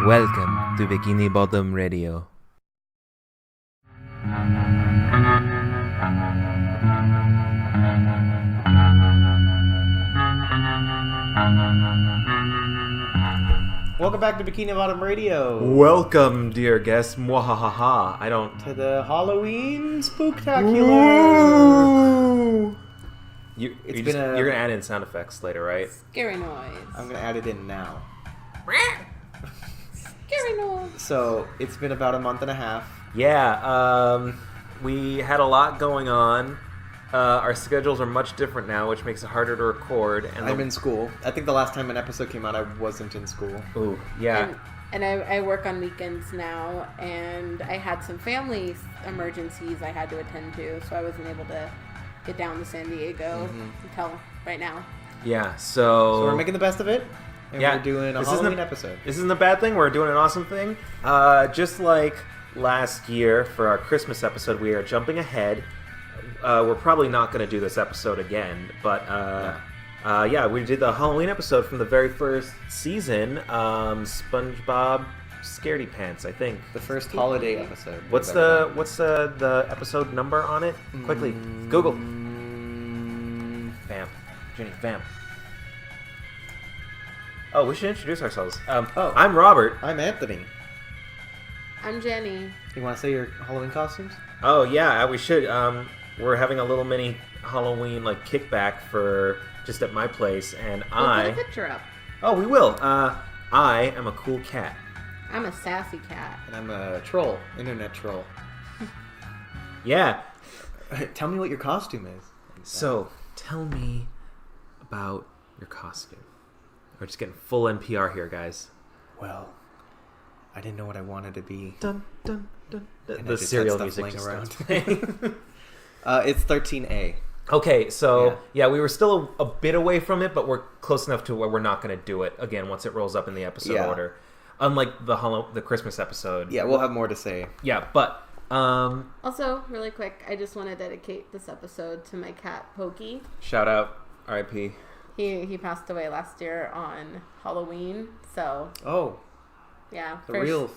Welcome to Bikini Bottom Radio. Welcome back to Bikini Bottom Radio. Welcome, dear guests. Mwahaha. I don't. To the Halloween spooktacular. You're It's gonna add in sound effects later, right? Scary noise. I'm gonna add it in now. Scary noise. So it's been about a month and a half. Yeah. We had a lot going on. Our schedules are much different now, which makes it harder to record. And I'm in school. I think the last time an episode came out, I wasn't in school. Ooh, yeah. And I work on weekends now, and I had some family emergencies I had to attend to, so I wasn't able to get down to San Diego until right now. Yeah. So we're making the best of it, and Yeah, we're doing a this Halloween episode. This isn't a bad thing. We're doing an awesome thing. Just like last year for our Christmas episode, we are jumping ahead. We're probably not going to do this episode again, but yeah, we did the Halloween episode from the very first season, SpongeBob Scaredy Pants, I think. The first holiday episode. What's the episode number on it? Quickly, Google. Vamp, Jenny, vamp. Oh, we should introduce ourselves. I'm Robert. I'm Anthony. I'm Jenny. You want to say your Halloween costumes? Oh yeah, we should. We're having a little mini Halloween kickback for just at my place, and We'll put a picture up. Oh, we will. I am a cool cat. I'm a sassy cat. And I'm a troll, internet troll. Yeah. Tell me what your costume is. So tell me about your costume. We're just getting full NPR here, guys. Well, I didn't know what I wanted to be. Dun dun dun. And I The just serial had music stuff just laying starts playing. It's 13A. Okay, so yeah, we were still a bit away from it, but we're close enough to where we're not going to do it again once it rolls up in the episode order. Unlike the Christmas episode. Yeah, we'll have more to say. Yeah, but Also, really quick, I just want to dedicate this episode to my cat, Pokey. shout out R.I.P. He passed away last year on Halloween, so Oh, yeah. the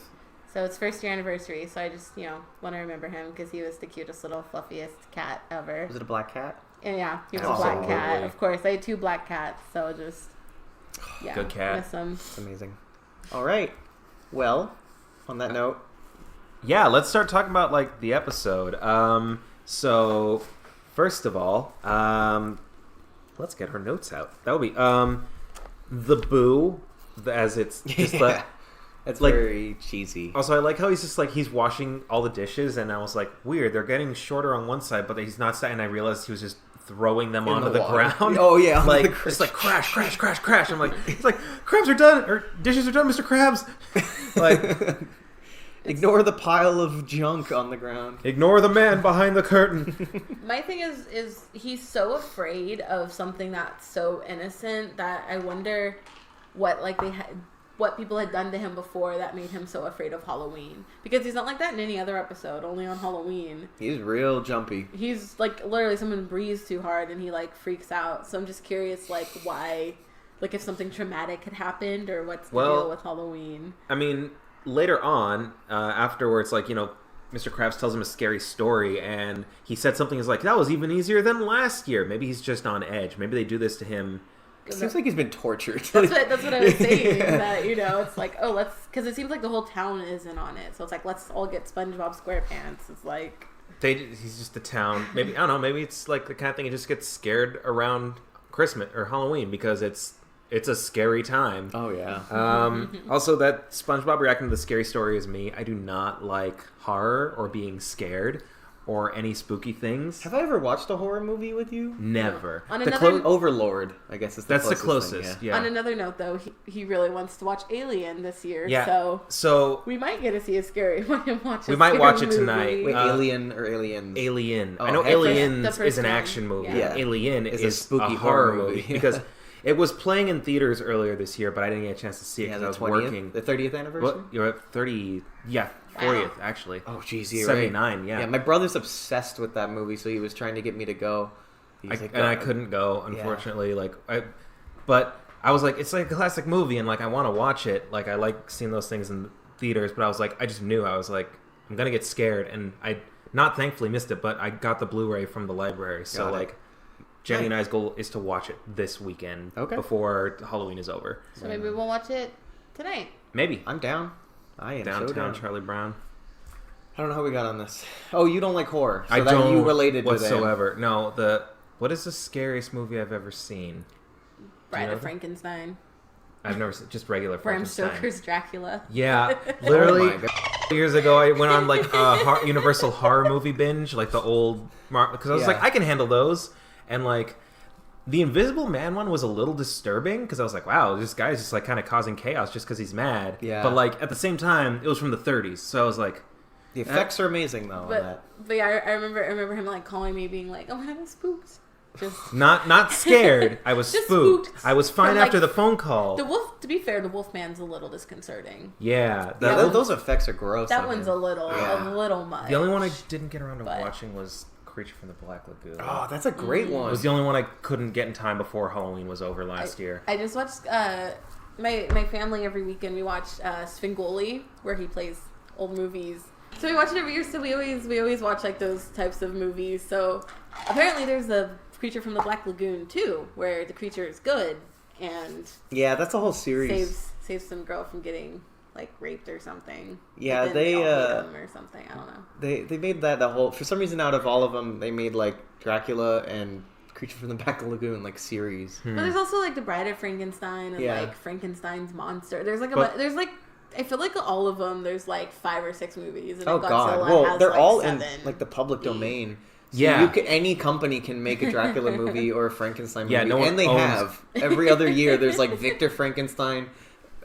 So it's first year anniversary, so I just, want to remember him because he was the cutest little fluffiest cat ever. Was it a black cat? And yeah, he was Absolutely. a black cat. Of course, I had 2 black cats, so just, yeah. Good cat. Miss him. It's amazing. All right. Well, on that note, Yeah, let's start talking about the episode. So first of all, let's get her notes out. That would be the boo, as it's just it's very cheesy. Also, I like how he's just he's washing all the dishes, and I was like, weird. They're getting shorter on one side, but he's not. And I realized he was just throwing them onto the ground. Oh yeah, It's crash, crash, crash, crash. I'm like, it's like crabs are done, or dishes are done, Mr. Krabs. Ignore the pile of junk on the ground. Ignore the man behind the curtain. My thing is he's so afraid of something that's so innocent that I wonder what what people had done to him before that made him so afraid of Halloween. Because he's not like that in any other episode, only on Halloween. He's real jumpy. He's literally someone breathes too hard and he freaks out. So I'm just curious why, if something traumatic had happened or what's the deal with Halloween. I mean, later on, afterwards, Mr. Krabs tells him a scary story, and he said something that was even easier than last year. Maybe he's just on edge. Maybe they do this to him. It seems like he's been tortured. That's what I was saying. That it's because it seems like the whole town is in on it. So it's let's all get SpongeBob SquarePants. It's He's just the town. Maybe I don't know. Maybe it's the kind of thing he just gets scared around Christmas or Halloween because it's a scary time. Oh yeah. Also, that SpongeBob reacting to the scary story is me. I do not like horror or being scared or any spooky things. Have I ever watched a horror movie with you? Never. On The another- Overlord, I guess is That's the closest closest. thing, Yeah. On another note, though, he really wants to watch Alien this year. Yeah. So we might get to see a scary. We might watch it tonight. Wait, Alien or Aliens? Alien. Oh, I know okay. Aliens The is an first action one. movie. Yeah. Alien It's is a spooky a horror horror movie movie. because it was playing in theaters earlier this year, but I didn't get a chance to see it Yeah, because the I was 20th? working. The 30th anniversary? What? You're at 30. Yeah, 40th actually. Oh, jeez, you're 79. right. Yeah. Yeah, my brother's obsessed with that movie, so he was trying to get me to go. I couldn't go, unfortunately. But I was like, it's like a classic movie, and like I want to watch it. Like I like seeing those things in theaters, but I was like, I just knew I was like, I'm gonna get scared, and I not thankfully missed it, but I got the Blu-ray from the library, so like Jenny and I's goal is to watch it this weekend before Halloween is over. So maybe we'll watch it tonight. Maybe. I'm down. I am Downtown so down. Charlie Brown. I don't know how we got on this. Oh, you don't like horror. So I don't you related whatsoever. No, what is the scariest movie I've ever seen? Bride of Frankenstein. I've never seen just regular Bram Frankenstein. Stoker's Dracula. Yeah, literally. Oh my God. Years ago, I went on like a Universal horror movie binge, like the old because I was like, I can handle those, and like the Invisible Man one was a little disturbing because I was like, wow, this guy's just like kind of causing chaos just because he's mad. Yeah. But like at the same time, it was from the 30s, so I was like, The effects are amazing though. But yeah, I remember him like calling me, being like, "Oh, I was spooked." Just not scared. I was spooked. I was fine like, after the phone call. The wolf. To be fair, the Wolfman's a little disconcerting. Yeah, those effects are gross. That one's a little much. The only one I didn't get around to watching was Creature from the Black Lagoon. Oh, that's a great one. It was the only one I couldn't get in time before Halloween was over last year. I just watched my family every weekend. We watch Svengoolie, where he plays old movies. So we watch it every year. So we always watch like those types of movies. So apparently there's the Creature from the Black Lagoon too, where the creature is good and that's a whole series. Saves some girl from getting like raped or something. Yeah, they all hate him or something. I don't know. They made that the whole, for some reason, out of all of them, they made like Dracula and Creature from the Black Lagoon like series. But there's also like the Bride of Frankenstein and like Frankenstein's monster. There's like I feel like all of them. There's like 5 or 6 movies. And Godzilla well, they're has, all 7, in like the public domain. So yeah, any company can make a Dracula movie or a Frankenstein movie, and they have every other year. There's like Victor Frankenstein,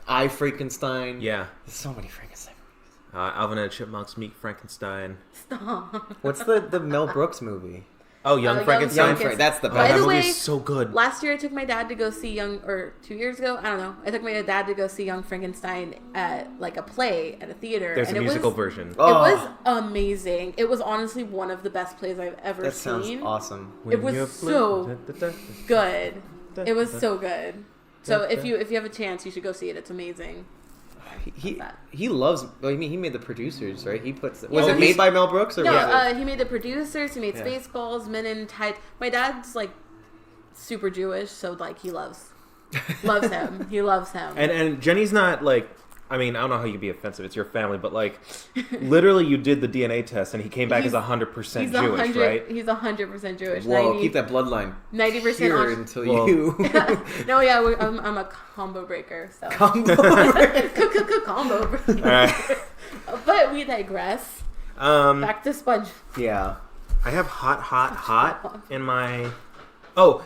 I Frankenstein. Yeah, there's so many Frankenstein movies. Alvin and the Chipmunks Meet Frankenstein. Stop. What's the Mel Brooks movie? Oh, Young Frankenstein. That's the best. By that the movie way, is so good. Last year I took my dad to go see 2 years ago, I don't know. I took my dad to go see Young Frankenstein at like a play at a theater. There's a musical version. It was amazing. It was honestly one of the best plays I've ever seen. That sounds awesome. It was so good. It was so good. So if you have a chance, you should go see it. It's amazing. He loves. Well, I mean, he made the producers, right? He puts. Was well, it made by Mel Brooks or no? He made the producers. He made Spaceballs, Men in Tights. My dad's like super Jewish, so like he loves him. He loves him. And Jenny's not like. I mean, I don't know how you can be offensive. It's your family, but like, literally, you did the DNA test, and he came back as 100% Jewish, right? He's 100% Jewish. Whoa, keep that bloodline 90% until you. No, yeah, I'm a combo breaker. So Combo breaker. Combo breaker. All right. But we digress. Back to SpongeBob. Yeah. I have hot in my. Oh,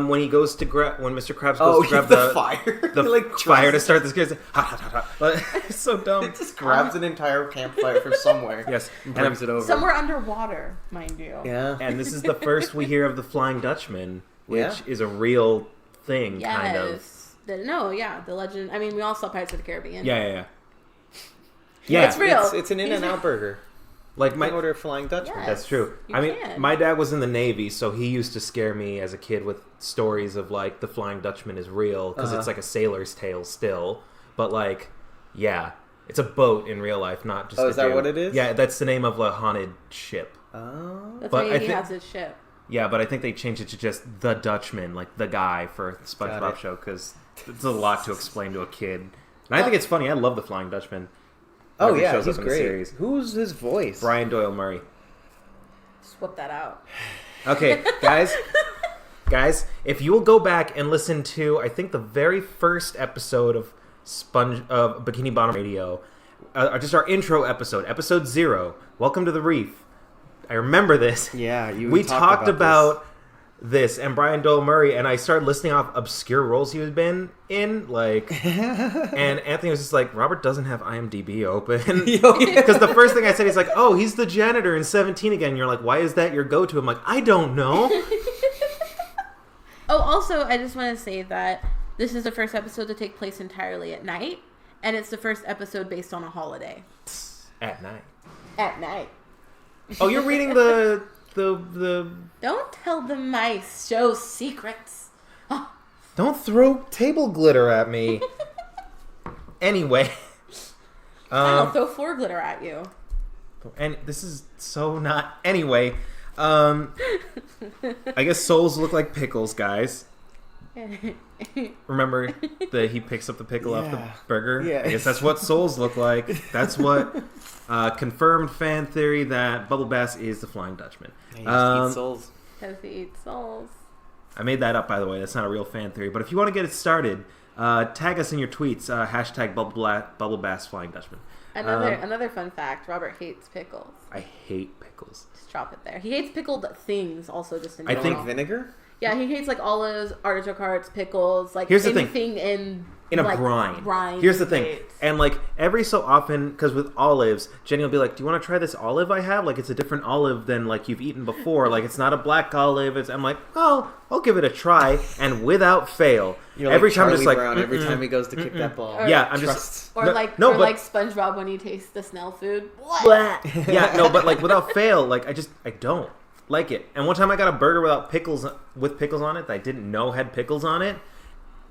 when he goes to when Mr. Krabs goes to grab the fire, the like fire to start this kid, hot. It's so dumb. It just grabs an entire campfire from somewhere. Yes, and brings it over. Somewhere underwater, mind you. Yeah. And this is the first we hear of the Flying Dutchman, which is a real thing, kind of. The legend. I mean, we all saw Pirates of the Caribbean. Yeah. It's real. It's an In-N-Out burger. Like my order of Flying Dutchman. Yes, that's true. I mean, my dad was in the Navy, so he used to scare me as a kid with stories of like the Flying Dutchman is real because it's like a sailor's tale still. But like, yeah, it's a boat in real life, not just. Oh, is that what it is? Yeah, that's the name of a haunted ship. Oh, that's why he has his ship. Yeah, but I think they changed it to just the Dutchman, like the guy for the SpongeBob show, because it's a lot to explain to a kid. And I think it's funny. I love the Flying Dutchman. Oh yeah, he's great. Who's his voice? Brian Doyle Murray. Swap that out. Okay, guys, if you will go back and listen to, I think the very first episode of Bikini Bottom Radio, just our intro episode, episode 0. Welcome to the Reef. I remember this. Yeah, we talked about this and Brian Doyle Murray, and I started listing off obscure roles he had been in, like, and Anthony was just like, Robert doesn't have IMDb open, because the first thing I said, he's like, oh, he's the janitor in 17 again. And you're like, why is that your go-to? I'm like, I don't know. Oh, also, I just want to say that this is the first episode to take place entirely at night, and it's the first episode based on a holiday. At night. At night. Oh, you're reading the Don't tell the mice show secrets. Oh. Don't throw table glitter at me. Anyway. I'll throw floor glitter at you. And this is so not... Anyway. I guess souls look like pickles, guys. Remember that he picks up the pickle off the burger? Yeah. I guess that's what souls look like. That's what confirmed fan theory that Bubble Bass is the Flying Dutchman. He just eats souls. Because he eats souls. I made that up, by the way. That's not a real fan theory. But if you want to get it started, tag us in your tweets. Hashtag Bubble Bass Flying Dutchman. Another fun fact: Robert hates pickles. I hate pickles. Just drop it there. He hates pickled things, also just in I general. think vinegar. Yeah, he hates like olives, artichoke hearts, pickles, like Here's the anything in a like, brine. Here's the thing. hates. And like every so often, because with olives, Jenny will be like, "Do you want to try this olive I have? Like it's a different olive than like you've eaten before. Like it's not a black olive." I'm like, "Oh, I'll give it a try." And without fail, You're every like time Charlie just like Brown every time he goes to kick that ball. yeah, I'm Trust. just Or like SpongeBob when he tastes the snail food. yeah, no, but like without fail, like I don't like it. And one time I got a burger without pickles with pickles on it that I didn't know had pickles on it.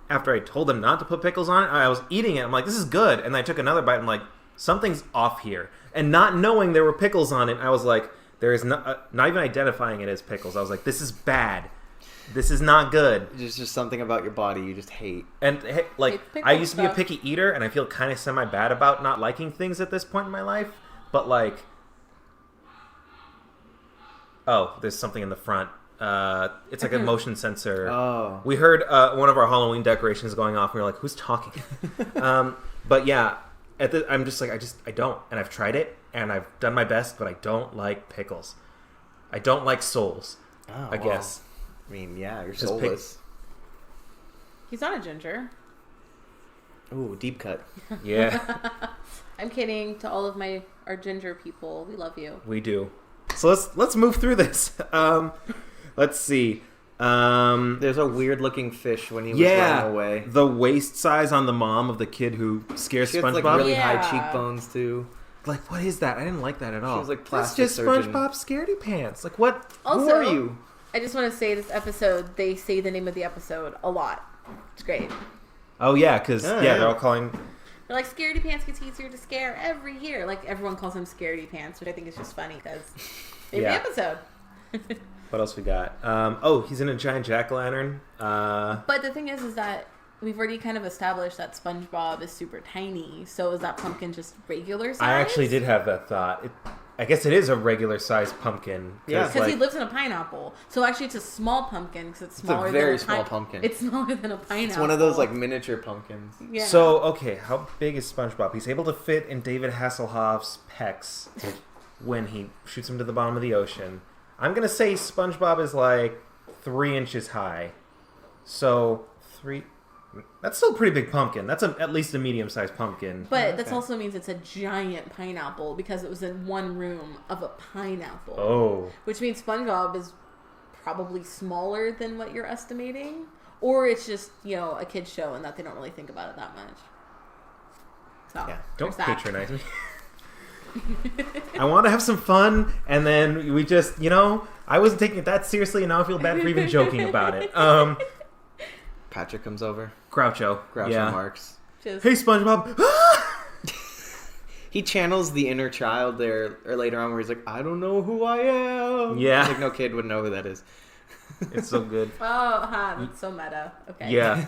After I told them not to put pickles on it, I was eating it. I'm like, this is good. And I took another bite. I'm like, something's off here. And not knowing there were pickles on it, I was like, there is not even identifying it as pickles. I was like, this is bad. This is not good. There's just something about your body you just hate. And like, Pickle I used to be a stuff. picky eater, and I feel kind of semi-bad about not liking things at this point in my life. But like, oh, there's something in the front. It's like a motion sensor. Oh. We heard one of our Halloween decorations going off, and we were like, who's talking? But yeah, I'm just like, I don't. And I've tried it, and I've done my best, but I don't like pickles. I don't like souls, I guess. I mean, yeah, you're Just soulless. He's not a ginger. Ooh, deep cut. Yeah, I'm kidding. To all of our ginger people, we love you. we do. So let's move through this. Let's see. There's a weird looking fish when he was running away. The waist size on the mom of the kid who scares She has SpongeBob. like really Yeah. high cheekbones too. Like, what is that? I didn't like that at all. was like That's plastic just surgeon. SpongeBob Scaredy Pants. Like, what? Who Also- are you? I just want to say this episode, they say the name of the episode a lot. It's great. Oh yeah, because they're all calling. They're like, Scaredy Pants gets easier to scare every year. Like, everyone calls him Scaredy Pants, which I think is just funny because maybe Yeah. episode. What else we got? Oh, he's in a giant jack-o'-lantern. But the thing is that we've already kind of established that SpongeBob is super tiny. So is that pumpkin just regular size? I actually did have that thought. I guess it is a regular-sized pumpkin. Yeah. Because he lives in a pineapple. So actually it's a small pumpkin because it's smaller than very a small pumpkin. It's smaller than a pineapple. It's one of those like miniature pumpkins. Yeah. So, okay, how big is SpongeBob? He's able to fit in David Hasselhoff's pecs when he shoots him to the bottom of the ocean. I'm going to say SpongeBob is like 3 inches high. So, 3... That's still a pretty big pumpkin. That's at least a medium-sized pumpkin. But that also means it's a giant pineapple because it was in one room of a pineapple. Oh. Which means SpongeBob is probably smaller than what you're estimating. Or it's just, a kid's show and that they don't really think about it that much. So, Yeah. Don't there's that. patronize me. I want to have some fun, and then we just, I wasn't taking it that seriously, and now I feel bad for even joking about it. Patrick comes over. Groucho. Yeah. Marx. Just, Hey, SpongeBob. He channels the inner child there, or later on, where he's like, "I don't know who I am." Yeah. It's like no kid would know who that is. It's so good. that's so meta. Okay. Yeah.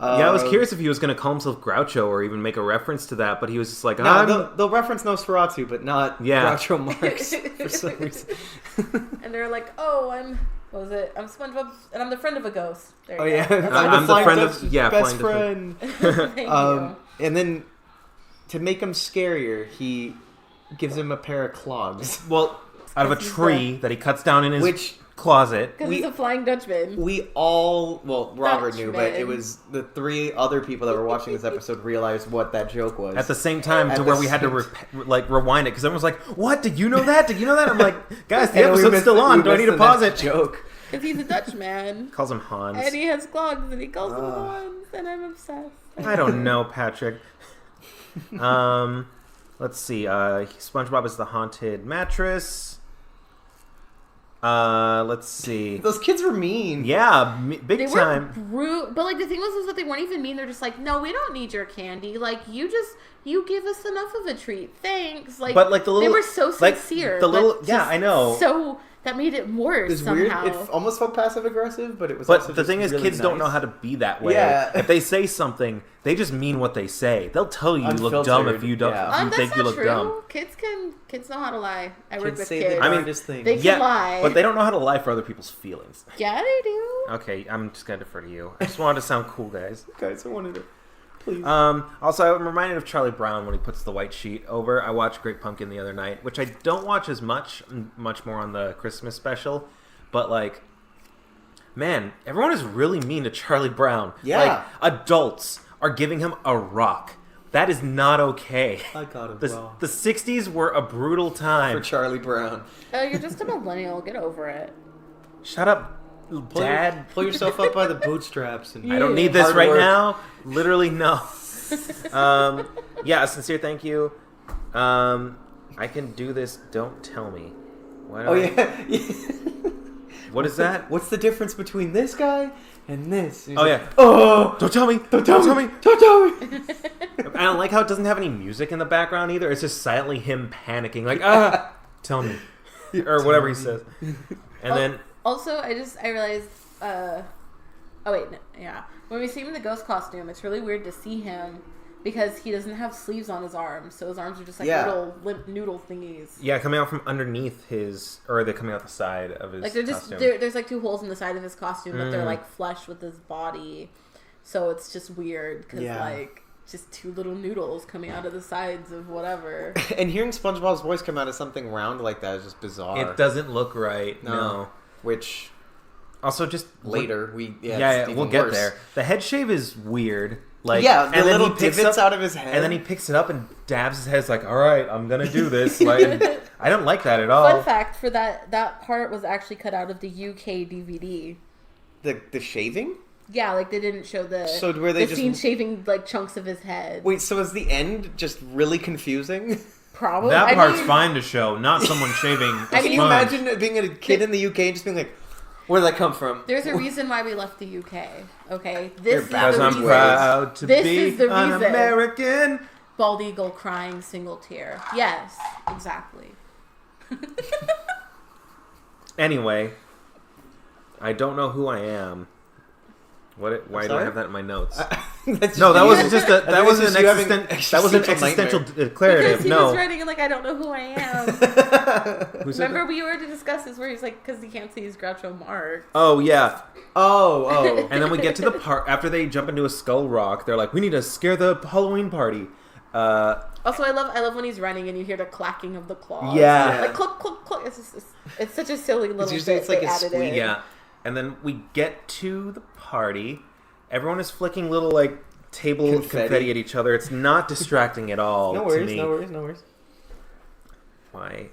Yeah, I was curious if he was going to call himself Groucho or even make a reference to that, but he was just like, No, they'll reference Nosferatu, but not Yeah. Groucho Marx for some reason. And they're like, oh, I'm SpongeBob, and I'm the friend of a ghost. There you Oh yeah, go. That's I'm all. the Flying friend of- Dutchman's yeah, best Flying friend. Thank you. And then to make him scarier, he gives him a pair of clogs. well, out of a He's tree that he cuts down in his Which closet. Because he's a Flying Dutchman. we all, well, Robert knew, but Dutchman. it was the 3 other people that were watching this episode realized what that joke was. At the same time, At to the where we had to rewind it because everyone was like, "What? Did you know that? Did you know that?" I'm like, "Guys, the And we episode's missed- still on. we Do I need to missed the pause next it?" Joke. Because he's a Dutchman. Calls him Hans. And he has clogs, and he calls them Hans, and I'm obsessed. I don't know, Patrick. Let's see. SpongeBob is the haunted mattress. Let's see. Those kids were mean. Yeah, big They time. were but like the thing was that they weren't even mean. They're just like, no, we don't need your candy. Like you give us enough of a treat. Thanks. Like, but like the little, they were so sincere. Like the little, but yeah, just I know. So that made it worse. It's somehow. weird. It almost felt passive aggressive, but it was. But also the just thing is, really kids don't nice. know how to be that way. Yeah. If they say something, they just mean what they say. They'll tell you look dumb if you don't. Yeah. If you That's think you not look true. dumb. Kids know how to lie. I work Kids with say kids. the I mean, darndest things. they can Yeah, lie. but they don't know how to lie for other people's feelings. Yeah, they do. Okay, I'm just gonna defer to you. I just wanted to sound cool, guys. Guys, I wanted to. Please. Also, I'm reminded of Charlie Brown when he puts the white sheet over. I watched Great Pumpkin the other night, which I don't watch as much more on the Christmas special. But, like, man, everyone is really mean to Charlie Brown. Yeah. Like, adults are giving him a rock. That is not okay. I got him The 60s were a brutal time. for Charlie Brown. Oh, you're just a millennial. Get over it. Shut up, Dad. Pull yourself up by the bootstraps. And I don't need this hard right work. now. Literally, no. Yeah, a sincere thank you. I can do this. Don't tell me. Why do Oh I- yeah. What is that? What's the difference between this guy and this? And he's Oh like, yeah. Oh, Don't tell me. don't tell me. me. Don't tell me. I don't like how it doesn't have any music in the background either. It's just silently him panicking, like tell me, or whatever he says. And then Also, I realized. Oh wait, no, yeah. When we see him in the ghost costume, it's really weird to see him because he doesn't have sleeves on his arms, so his arms are just like little limp noodle thingies. yeah, coming out from underneath his, or they're coming out the side of his Like they're just costume. there's like two holes in the side of his costume, but they're like flush with his body, so it's just weird because like just two little noodles coming out of the sides of whatever. And hearing SpongeBob's voice come out of something round like that is just bizarre. It doesn't look right. No. Which Also, just later we'll even get worse. there. The head shave is weird. Like, the and then little he picks divots up, out of his head. and then he picks it up and dabs his head. It's like, all right, I'm gonna do this. Like, I don't like that at all. Fun fact for that part was actually cut out of the UK DVD. The shaving? Yeah, like they didn't show the So were they the just- scene shaving like chunks of his head. Wait, so is the end just really confusing? Probably That I part's mean, fine to show, not someone shaving. A Can you sponge. imagine being a kid in the UK and just being like, where did that come from? There's a reason why we left the UK. Okay, this is Because the I'm reason. proud to This be is the an reason. American. Bald eagle crying single tear. Yes, exactly. Anyway, I don't know who I am. Why do I sorry? have that in my notes? That's No, that you. wasn't just a, I that think wasn't it's an just you having existential nightmare. declarative. Because he No. was writing like I don't know who I am. Who said Remember that? we already discussed this where he's like because he can't see his Groucho Marx. Oh yeah. Oh. And then we get to the part after they jump into a skull rock. They're like, we need to scare the Halloween party. Also, I love when he's running and you hear the clacking of the claws. Yeah. Like click, click, click. It's such a silly little usually bit it's like they a added squeak. in. Yeah. And then we get to the party. Everyone is flicking little like table confetti at each other. It's not distracting at all. No to worries, me. no worries, no worries. Why?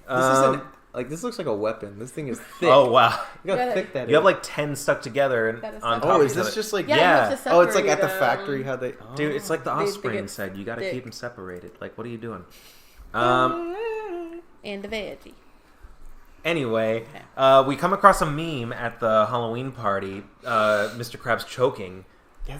This looks like a weapon. This thing is thick. Oh wow. Look how You gotta- thick that You have is. like 10 stuck together and That is on so top Oh, of is each this other. just like... Yeah, Yeah. you have to Oh, it's like at the separate 'em. factory how they... Oh. Dude, it's like the They offspring get said. You got to thick. keep them separated. Like, what are you doing? And the veggie. Anyway, we come across a meme at the Halloween party. Mr. Krabs choking. Yeah,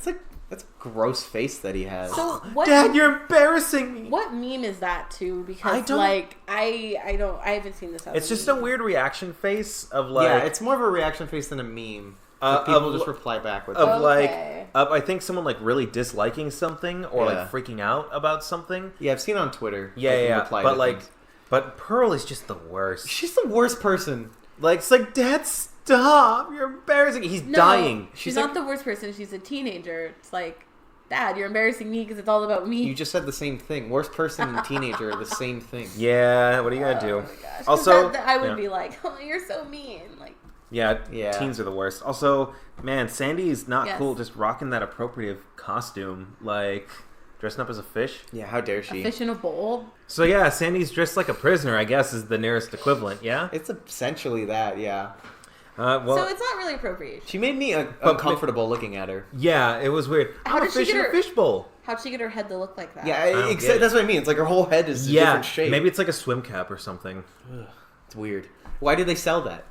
that's a gross face that he has. So what? Dad, you're embarrassing me. What meme is that too? Because I don't- like I haven't seen this. It's just a weird reaction face of like yeah, it's more of a reaction face than a meme. Like, people just reply back with of it. Okay. I think someone like really disliking something or Yeah. like freaking out about something. Yeah, I've seen it on Twitter. Yeah, like, yeah. reply But to like, things. but Pearl is just the worst. She's the worst person. Like it's like, Dad, stop! You're embarrassing. He's No, dying. She's like- not the worst person. She's a teenager. It's like, Dad, you're embarrassing me because it's all about me. You just said the same thing. Worst person and teenager are the same thing. Yeah. What are you gonna do? Oh my gosh. 'Cause Also, I would yeah. be like, oh, you're so mean. Like, Yeah, Yeah. teens are the worst. Also, man, Sandy's not Yes. cool just rocking that appropriate costume, like dressing up as a fish. Yeah, how dare a she? fish in a bowl. So yeah, Sandy's dressed like a prisoner, I guess, is the nearest equivalent, yeah? It's essentially that, yeah. Well, So it's not really appropriation. She made me uncomfortable looking at her. yeah, it was weird. How I'm a did she fish get in a her- fishbowl. How'd she get her head to look like that? Yeah, don't get it. that's what I mean. It's like her whole head is a Yeah, different shape. maybe it's like a swim cap or something. It's weird. Why did they sell that?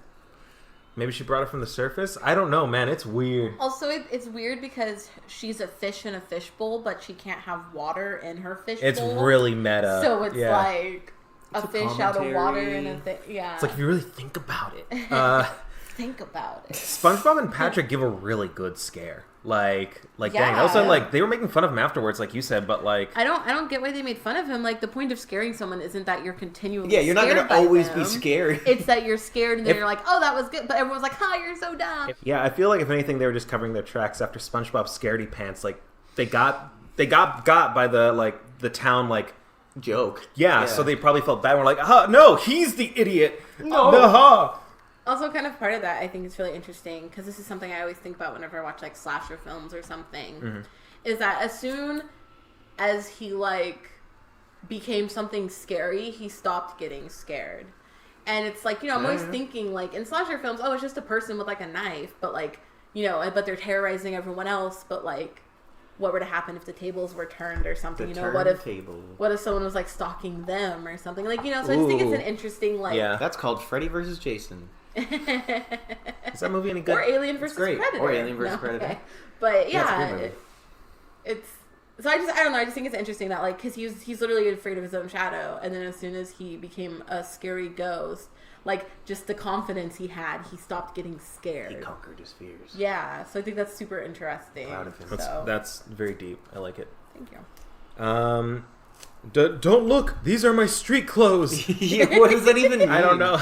Maybe she brought it from the surface. I don't know, man. It's weird. Also, it's weird because she's a fish in a fishbowl, but she can't have water in her fishbowl. It's really meta. So it's like It's a a fish out of water commentary. in a thing. Yeah. It's like if you really think about it. Think about it. SpongeBob and Patrick give a really good scare. Like dang. Yeah. Also, like they were making fun of him afterwards, like you said, but like I don't get why they made fun of him. Like the point of scaring someone isn't that you're continually Yeah, you're not scared gonna by always them. be scared. It's that you're scared and then If- you're like, oh, that was good, but everyone's like, ha, you're so dumb. yeah, I feel like if anything, they were just covering their tracks after SpongeBob's Scaredy Pants. Like they got by the town like. Joke. Yeah, so they probably felt bad. We're like, no, he's the idiot. No. No. Also, kind of part of that, I think, is really interesting because this is something I always think about whenever I watch like slasher films or something. Is that as soon as he like became something scary, he stopped getting scared. And it's like, I'm always thinking like in slasher films, oh, it's just a person with like a knife, but like but they're terrorizing everyone else. But like, what were to happen if the tables were turned or something? What if someone was like stalking them or something? Like, so I just think it's an interesting like. Yeah. That's called Freddy vs. Jason. Is that movie any good? Or Alien vs. great. Predator. Or Alien vs. Predator. Okay. But Yeah, it's a good movie. it's so I don't know. I just think it's interesting that like because he's literally afraid of his own shadow, and then as soon as he became a scary ghost, like just the confidence he had, he stopped getting scared. He conquered his fears. Yeah, so I think that's super interesting. Proud of him. That's very deep. I like it. Thank you. Don't look. These are my street clothes. Yeah, what does that even mean? I don't know.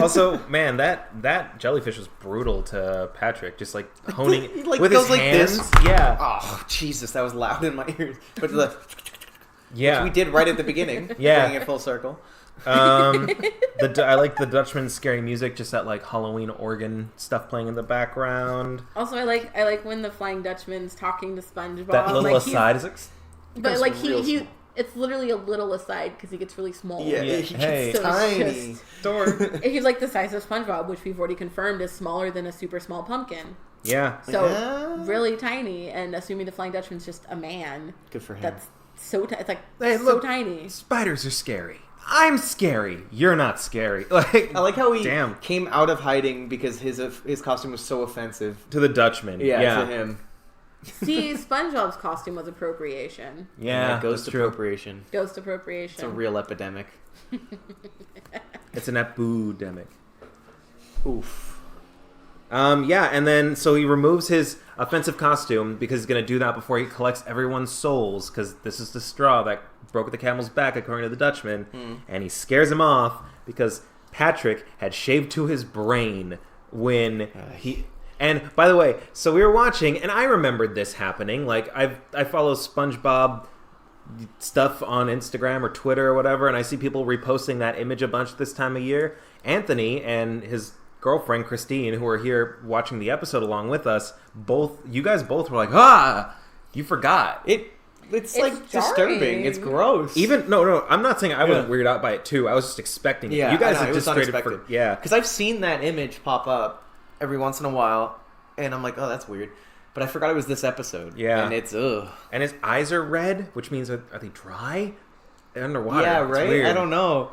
Also, man, that jellyfish was brutal to Patrick. Just like honing He, like, with goes his like hands. this. Yeah, Oh, Jesus, that was loud in my ears. But yeah. we did right at the beginning. Yeah. Bringing it full circle. I like the Dutchman's scary music. Just that like Halloween organ stuff playing in the background. Also, I like when the Flying Dutchman's talking to SpongeBob. That little like, aside is like. but becomes like real he small. it's literally a little aside because he gets really small. Yeah, Yeah, he hey. gets So it's tiny. Door. He's like the size of SpongeBob, which we've already confirmed is smaller than a super small pumpkin. Yeah. So Yeah. really tiny, and assuming the Flying Dutchman's just a man, Good for him. that's so it's like Hey, so look. tiny. Spiders are scary. I'm scary. You're not scary. Like I like how he Damn. came out of hiding because his costume was so offensive. to the Dutchman. Yeah, to him. See, SpongeBob's costume was appropriation, Yeah, ghost that's true. appropriation. ghost appropriation. It's a real epidemic. It's an epidemic. Oof. Yeah, and then so he removes his offensive costume because he's gonna do that before he collects everyone's souls because this is the straw that broke the camel's back, according to the Dutchman, and he scares him off because Patrick had shaved to his brain when he. And by the way, so we were watching, and I remembered this happening. Like I follow SpongeBob stuff on Instagram or Twitter or whatever, and I see people reposting that image a bunch this time of year. Anthony and his girlfriend Christine, who are here watching the episode along with us, you guys both were like, you forgot. It's like jarring. disturbing. It's gross. Even no, I'm not saying I wasn't weirded out by it too. I was just expecting it. Yeah, You guys I know, have it just was straight unexpected. yeah. Because I've seen that image pop up every once in a while, and I'm like, oh, that's weird. But I forgot it was this episode. Yeah. And it's ugh. And his eyes are red, which means are they dry? They're underwater. Yeah, It's right. weird. I don't know.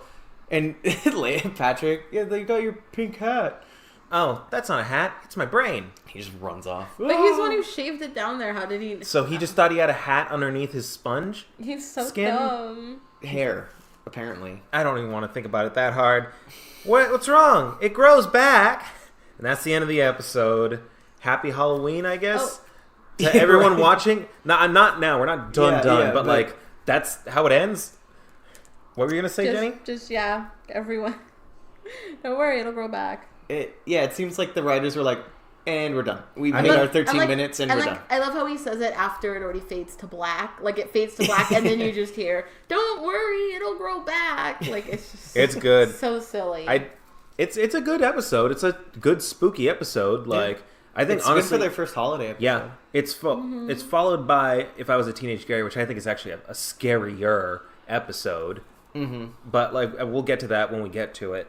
And Patrick, yeah, they got your pink hat. Oh, that's not a hat. It's my brain. He just runs off. But he's the one who shaved it down there. How did he? So he just thought he had a hat underneath his sponge? He's so skin? dumb. Hair, apparently. I don't even want to think about it that hard. What's wrong? It grows back. And that's the end of the episode. Happy Halloween, I guess. Yeah, To everyone right. watching. No, not now. We're not done, Yeah, but like, that's how it ends. What were you going to say, Jenny? Just everyone. Don't worry, it'll grow back. It seems like the writers were like, and we're done. We I made mean- our 13 minutes and we're done. I love how he says it after it already fades to black. Like it fades to black, and then you just hear, "Don't worry, it'll grow back." Like it's just It's good. so silly. It's a good episode. It's a good spooky episode. Like I think It's honestly, good for their first holiday episode. yeah, it's it's followed by If I Was a Teenage Gary, which I think is actually a scarier episode. Mm-hmm. But like we'll get to that when we get to it.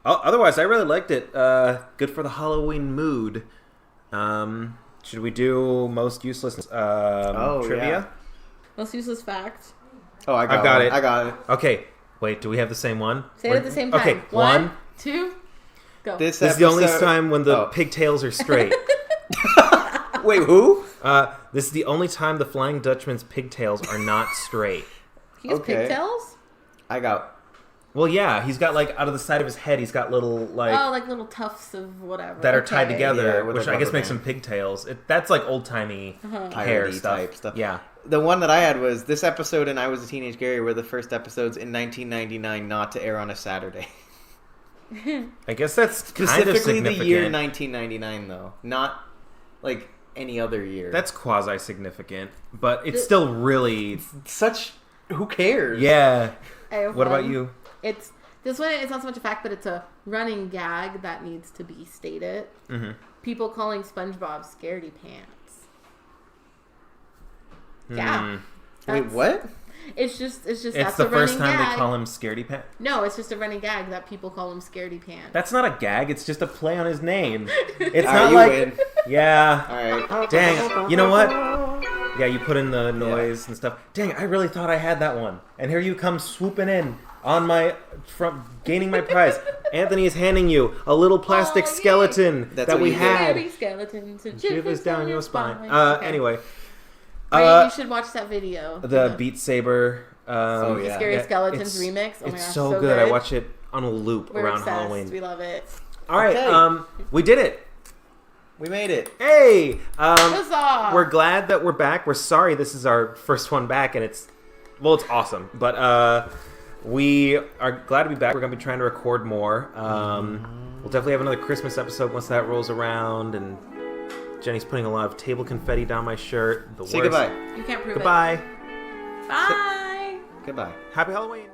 Otherwise, I really liked it. Good for the Halloween mood. Should we do most useless trivia? yeah. Most useless fact. Oh, I got, I've got one. it. I got it. Okay. Wait, do we have the same one? Say it at the same time. Okay, 1, 2. Go. This is the only episode- time when the Oh. pigtails are straight. Wait, who? This is the only time the Flying Dutchman's pigtails are not straight. He has Okay. pigtails? I got. Well, yeah, he's got like out of the side of his head, he's got little like Oh, like little tufts of whatever. that are tied Okay. together, Yeah, with which a I guess rubber makes them band. pigtails. That's like old timey hair Piratey stuff. type stuff. Yeah. The one that I had was this episode and I Was a Teenage Gary were the first episodes in 1999 not to air on a Saturday. I guess that's kind of Specifically significant. the year 1999, though. Not, like, any other year. That's quasi-significant, but it's still really... Such... Who cares? Yeah. I have What about one. you? It's this one. It's not so much a fact, but it's a running gag that needs to be stated. Mm-hmm. People calling SpongeBob Scaredy Pants. Yeah. Wait, That's- what? It's just It's that's the a running first time gag. they call him Scaredy Pants. No, it's just a running gag that people call him Scaredy Pants. That's not a gag, it's just a play on his name. It's All not right, you like... win. Yeah. Alright. Dang, you know what? Yeah, you put in the noise and stuff. Dang, I really thought I had that one. And here you come swooping in on my... gaining my prize. Anthony is handing you a little plastic Oh, yay. skeleton That's that what we you did. had. Baby skeletons and Shivers down your spine. Okay. Anyway. Ray, you should watch that video. The Beat Saber... Oh, yeah. Scary yeah, Skeletons it's- remix. Oh my it's gosh, so so good. I watch it on a loop We're around obsessed. Halloween. We love it. All right, Okay. we did it. We made it. Hey, Huzzah! we're glad that we're back. We're sorry this is our first one back, and it's awesome. But we are glad to be back. We're gonna be trying to record more. We'll definitely have another Christmas episode once that rolls around. And Jenny's putting a lot of table confetti down my shirt. The Say worst. goodbye. You can't prove Goodbye. it. Bye. Goodbye. Happy Halloween.